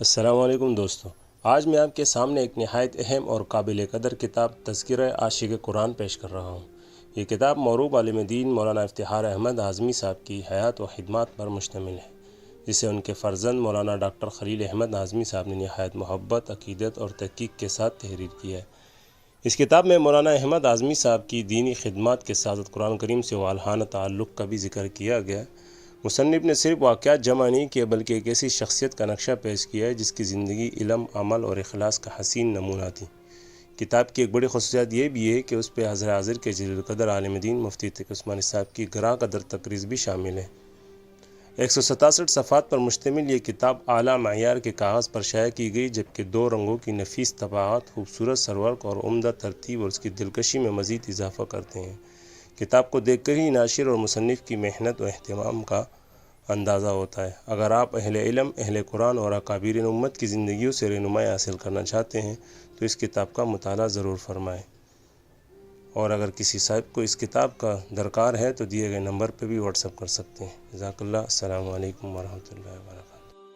السلام علیکم دوستو، آج میں آپ کے سامنے ایک نہایت اہم اور قابل قدر کتاب تذکرہ عاشق قرآن پیش کر رہا ہوں۔ یہ کتاب معروف عالم دین مولانا افتخار احمد اعظمی صاحب کی حیات و خدمات پر مشتمل ہے، جسے ان کے فرزند مولانا ڈاکٹر خلیل احمد اعظمی صاحب نے نہایت محبت، عقیدت اور تحقیق کے ساتھ تحریر کی ہے۔ اس کتاب میں مولانا احمد اعظمی صاحب کی دینی خدمات کے ساتھ قرآن کریم سے والہانہ تعلق کا بھی ذکر کیا گیا۔ مصنف نے صرف واقعات جمع نہیں کیے بلکہ ایک ایسی شخصیت کا نقشہ پیش کیا ہے جس کی زندگی علم، عمل اور اخلاص کا حسین نمونہ تھی۔ کتاب کی ایک بڑی خصوصیت یہ بھی ہے کہ اس پہ حاضر کے جلیل القدر عالم دین مفتی تقی عثمانی صاحب کی گراں قدر تقریر بھی شامل ہے۔ 167 صفحات پر مشتمل یہ کتاب اعلیٰ معیار کے کاغذ پر شائع کی گئی، جبکہ 2 رنگوں کی نفیس طباعت خوبصورت سرورق اور عمدہ ترتیب اور اس کی دلکشی میں مزید اضافہ کرتے ہیں۔ کتاب کو دیکھ کر ہی ناشر اور مصنف کی محنت و اہتمام کا اندازہ ہوتا ہے۔ اگر آپ اہل علم، اہل قرآن اور اکابرین امت کی زندگیوں سے رہنمائی حاصل کرنا چاہتے ہیں تو اس کتاب کا مطالعہ ضرور فرمائیں، اور اگر کسی صاحب کو اس کتاب کا درکار ہے تو دیے گئے نمبر پہ بھی واٹس ایپ کر سکتے ہیں۔ جزاک اللہ۔ السلام علیکم ورحمۃ اللہ وبرکاتہ۔